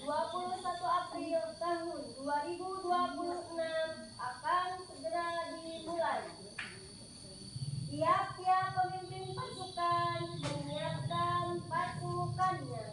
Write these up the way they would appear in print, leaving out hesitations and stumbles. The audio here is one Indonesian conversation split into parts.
21 April tahun 2026 akan segera dimulai. Tiap-tiap pemimpin pasukan menyiapkan pasukannya.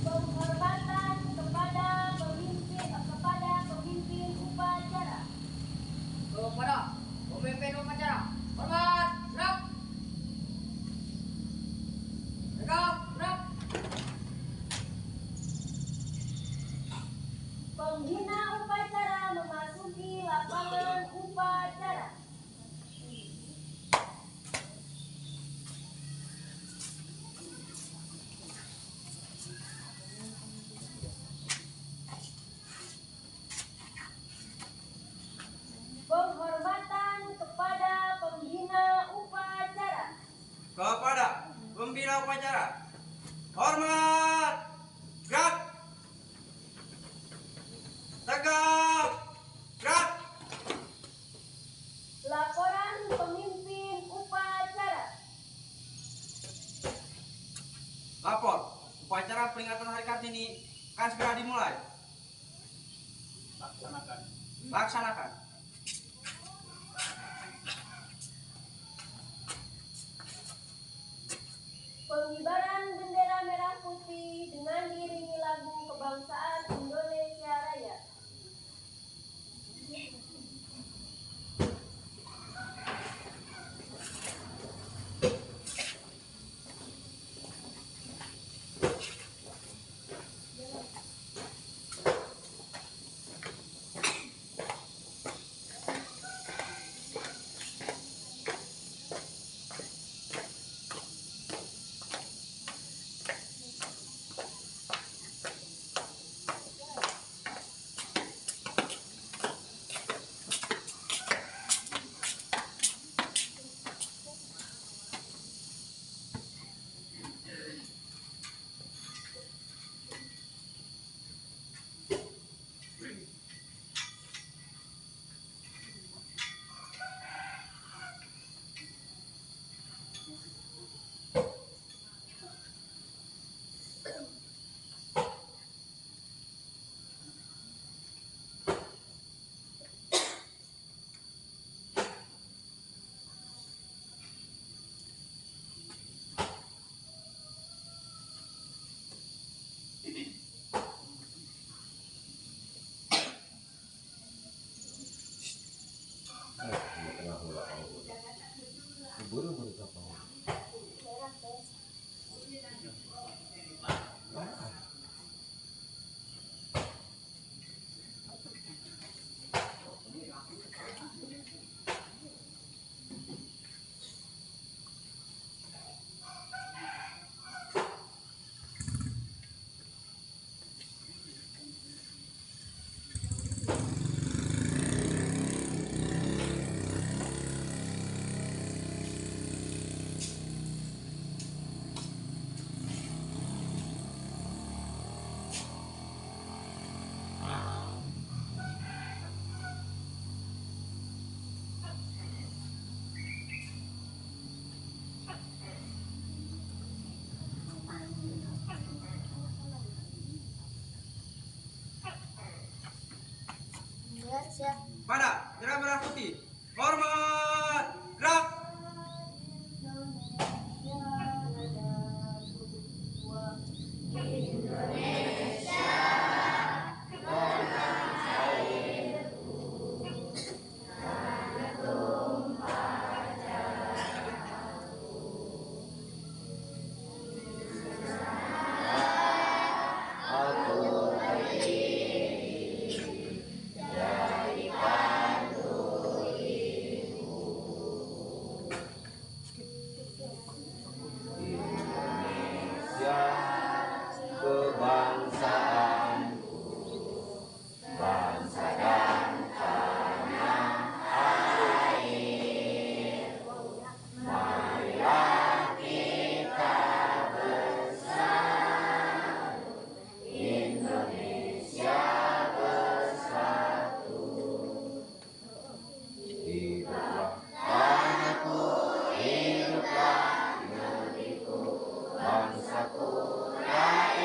Penghormatan kepada pemimpin upacara. Kepada pemimpin upacara, hormat, gerak. Gerak, gerak. Pembina upacara memasuki lapangan upacara. Penghormatan kepada pembina upacara. Kepada pembina upacara, hormat, gerak, tegak, gerak. Laporan pemimpin upacara. Lapor, upacara peringatan Hari Kartini akan segera dimulai. Laksanakan. Pengibaran bendera merah putih dengan diiringi lagu kebangsaan Indonesia Raya. Tangkap. Gerak.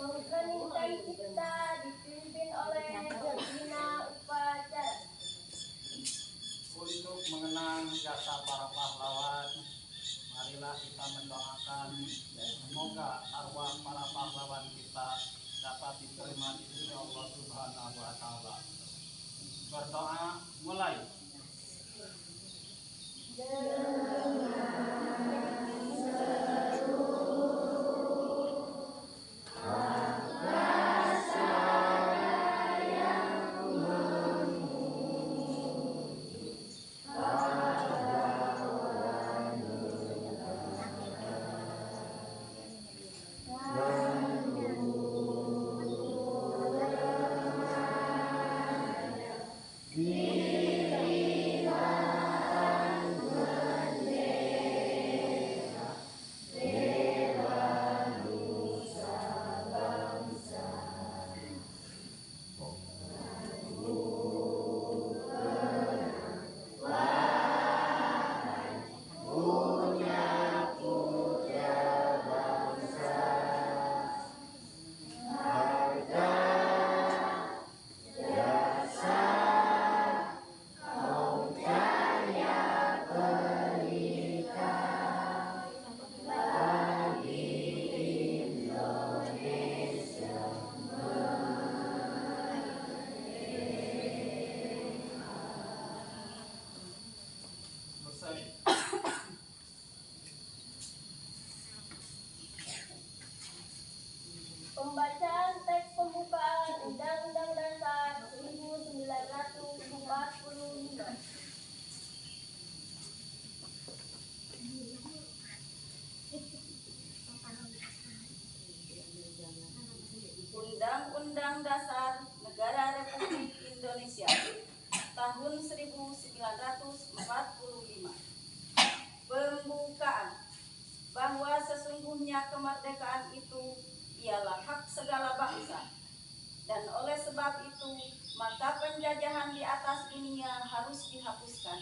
Pengheningkan cipta dipimpin oleh pembina upacara. Untuk mengenang jasa para pahlawan, marilah kita mendoakan semoga arwah para pahlawan kita dapat diterima di sisi Allah Subhanahu wa Ta'ala. Berdoa mulai. Pembacaan teks pembukaan Undang-Undang Dasar 1945. Undang-Undang Dasar Negara Republik Indonesia tahun 1945. Pembukaan. Bahwa sesungguhnya kemerdekaan itu ialah hak segala bangsa, dan oleh sebab itu maka penjajahan di atas dunia harus dihapuskan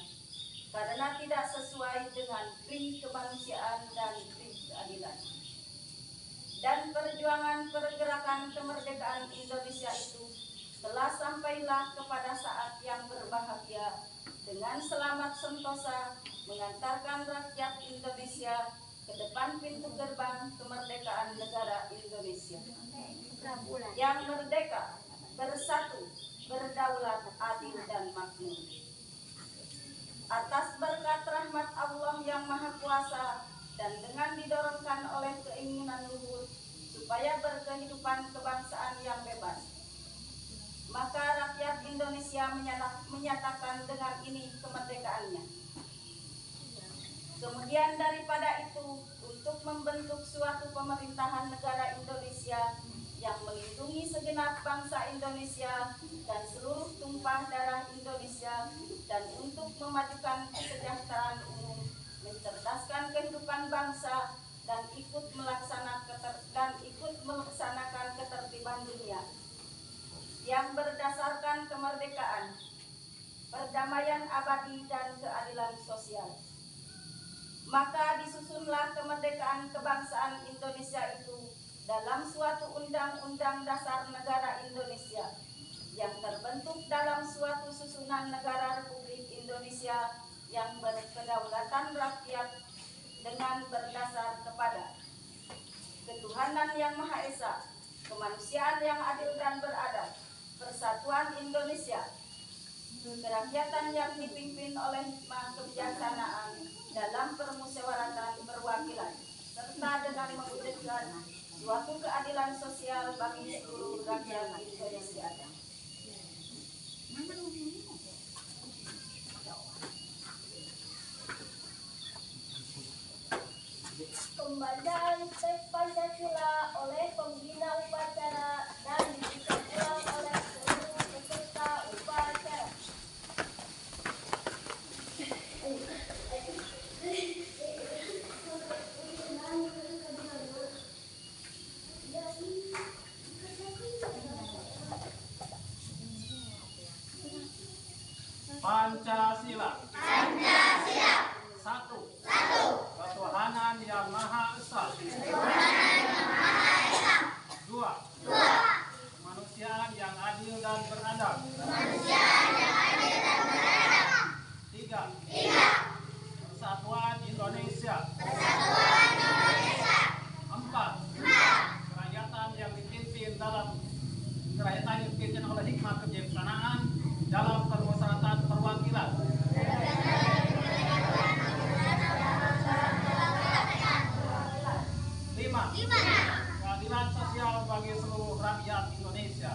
karena tidak sesuai dengan pri kemanusiaan dan pri keadilan. Dan perjuangan pergerakan kemerdekaan Indonesia itu telah sampailah kepada saat yang berbahagia dengan selamat sentosa mengantarkan rakyat Indonesia ke depan pintu gerbang kemerdekaan negara Indonesia yang merdeka, bersatu, berdaulat, adil dan makmur. Atas berkat rahmat Allah yang Maha Kuasa dan dengan didorongkan oleh keinginan luhur supaya berkehidupan kebangsaan yang Indonesia menyatakan dengan ini kemerdekaannya. Kemudian daripada itu, untuk membentuk suatu pemerintahan negara Indonesia yang melindungi segenap bangsa Indonesia dan seluruh tumpah darah Indonesia, dan untuk memajukan kesejahteraan umum, mencerdaskan kehidupan bangsa, dan ikut melaksanakan ketertiban dunia yang berdasarkan kemerdekaan, perdamaian abadi, dan keadilan sosial. Maka disusunlah kemerdekaan kebangsaan Indonesia itu dalam suatu undang-undang dasar negara Indonesia yang terbentuk dalam suatu susunan negara Republik Indonesia yang berkedaulatan rakyat dengan berdasar kepada ketuhanan yang Maha Esa, kemanusiaan yang adil dan beradab, persatuan Indonesia, kerakyatan yang dipimpin oleh hikmah kebijaksanaan dalam permusyawaratan perwakilan, serta dengan mewujudkan suatu keadilan sosial bagi seluruh rakyat Indonesia. Pembacaan teks Pancasila oleh pembina upacara dan dibaca ulang oleh seluruh peserta upacara. Pancasila. Satu. Ketuhanan yang Maha Esa. Dua. Kemanusiaan yang adil dan beradab. Tiga. Persatuan Indonesia. Empat. Kerakyatan yang dipimpin oleh hikmah kebijaksanaan dalam permusyawaratan perwakilan. Lima. Keadilan sosial bagi seluruh rakyat Indonesia.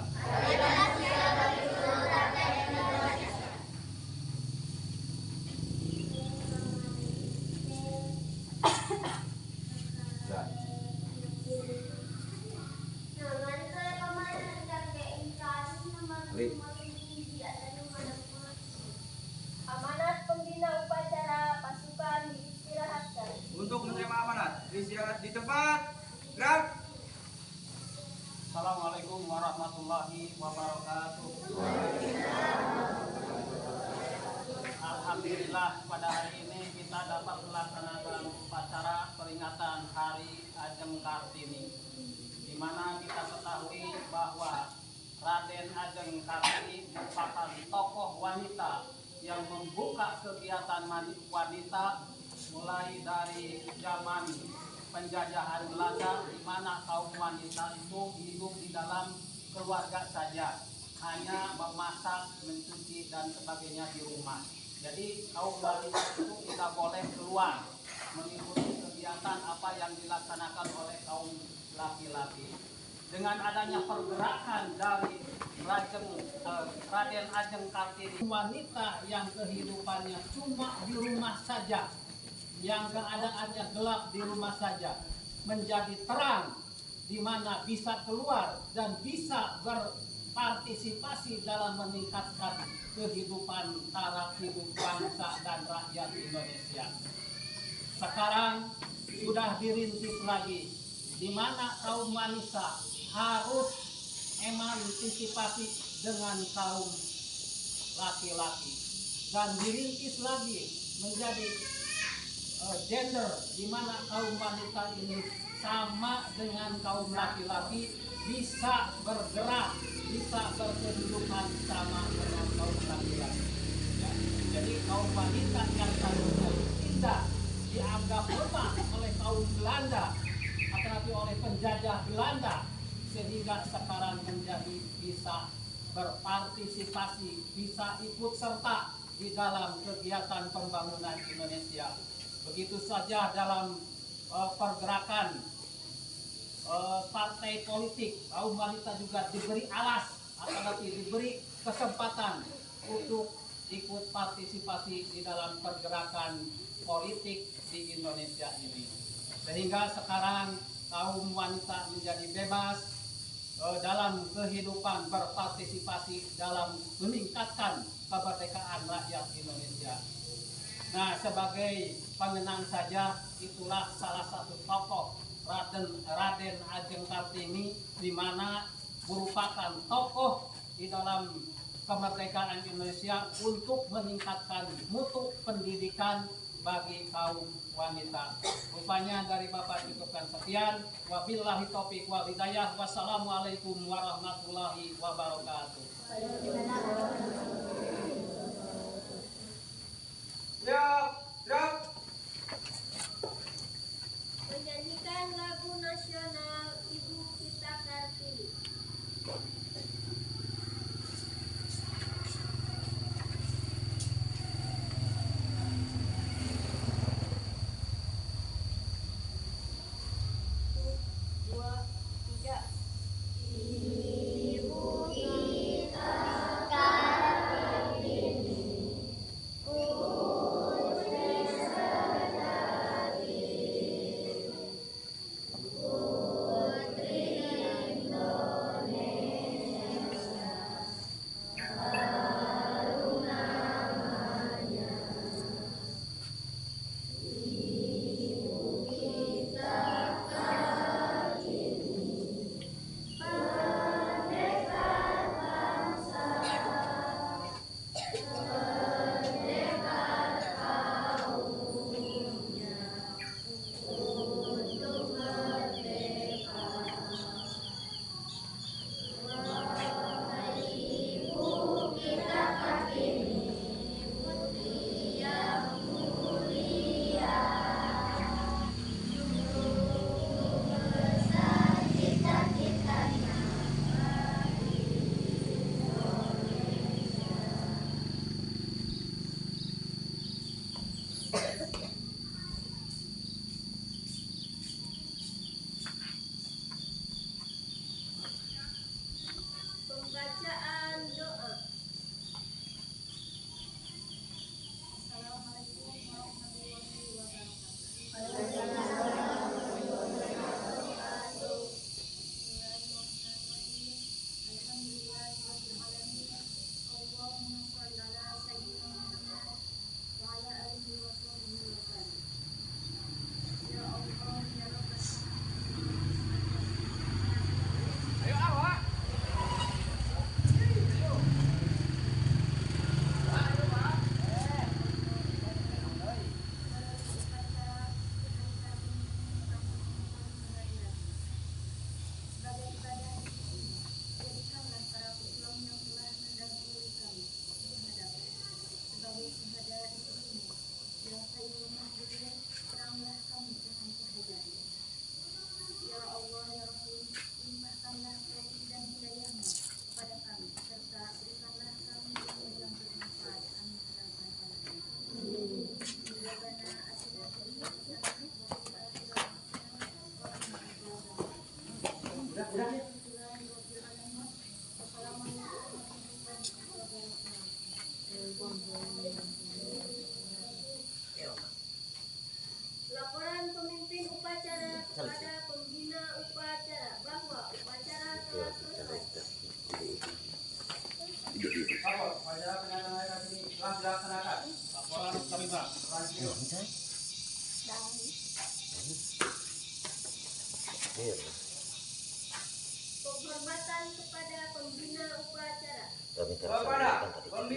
Amanat pembina upacara pasukan diistirahatkan. Untuk menerima amanat, beristirahat di tempat. Gerak. Assalamualaikum warahmatullahi wabarakatuh. Alhamdulillah, pada hari ini kita dapat melaksanakan upacara peringatan Hari Ajeng Kartini, di mana kita ketahui bahwa Raden Ajeng Kartini merupakan tokoh wanita yang membuka kegiatan wanita mulai dari zaman penjajahan Belanda, di mana kaum wanita itu hidup di dalam keluarga saja, hanya memasak, mencuci, dan sebagainya di rumah. Jadi kaum wanita itu tidak boleh keluar mengikuti kegiatan apa yang dilaksanakan oleh kaum laki-laki. Dengan adanya pergerakan dari Raden Ajeng Kartini, wanita yang kehidupannya cuma di rumah saja, yang keadaannya gelap di rumah saja, menjadi terang, di mana bisa keluar dan bisa berpartisipasi dalam meningkatkan kehidupan taraf hidup bangsa dan rakyat Indonesia. Sekarang sudah dirintis lagi, di mana kaum wanita harus emantisipasi dengan kaum laki-laki, dan dirintis lagi menjadi gender, di mana kaum wanita ini sama dengan kaum laki-laki, bisa bergerak, bisa berkehidupan sama dengan kaum laki-laki. Ya. Jadi kaum wanita yang seharusnya tidak dianggap lemah oleh kaum Belanda, tetapi oleh penjajah Belanda, sehingga sekarang menjadi bisa berpartisipasi, bisa ikut serta di dalam kegiatan pembangunan Indonesia. Begitu saja dalam pergerakan partai politik, kaum wanita juga diberi alas, apalagi diberi kesempatan untuk ikut partisipasi di dalam pergerakan politik di Indonesia ini. Sehingga sekarang kaum wanita menjadi bebas dalam kehidupan berpartisipasi dalam meningkatkan kemerdekaan rakyat Indonesia. Nah, sebagai pengenang saja, itulah salah satu tokoh Raden Ajeng Kartini, di mana merupakan tokoh di dalam kemerdekaan Indonesia untuk meningkatkan mutu pendidikan bagi kaum wanita. Rupanya dari Bapak cukupkan sekian. Wabillahi taufiq wal hidayah. Wassalamualaikum warahmatullahi wabarakatuh. Siap. Menyanyikan lagu nasional Ibu Kita Kartini. Pembacaan doa. Assalamualaikum warahmatullahi wabarakatuh. Alhamdulillahirrahmanirrahim. Allahumma shalli ala sayyidina Muhammad wa ala alihi wa sahbihi wa sallam. Ya Allah, ya Rabbal Ayo awak. sebagai ibadah jadikanlah para pejuang yang telah mendahului kami menghadap sebagai syuhada di sini yang kayu mahdurin teranglah kami dengan cahayanya. Ya Allah ya Rahim, limpahkanlah taufik dan hidayahmu kepada kami serta berikanlah kami ilmu yang bermanfaat. Amin ya rabbal alamin. Rabbana atina fid dunya hasanah wa fil akhirati hasanah wa qina adzabannar. Laporan pemimpin upacara kepada pembina upacara bahwa upacara telah selesai. Lapor, upacara peringatan hari Kartini telah dilaksanakan. Laporan terima. Penghormatan kepada pembina upacara. Kepada pembina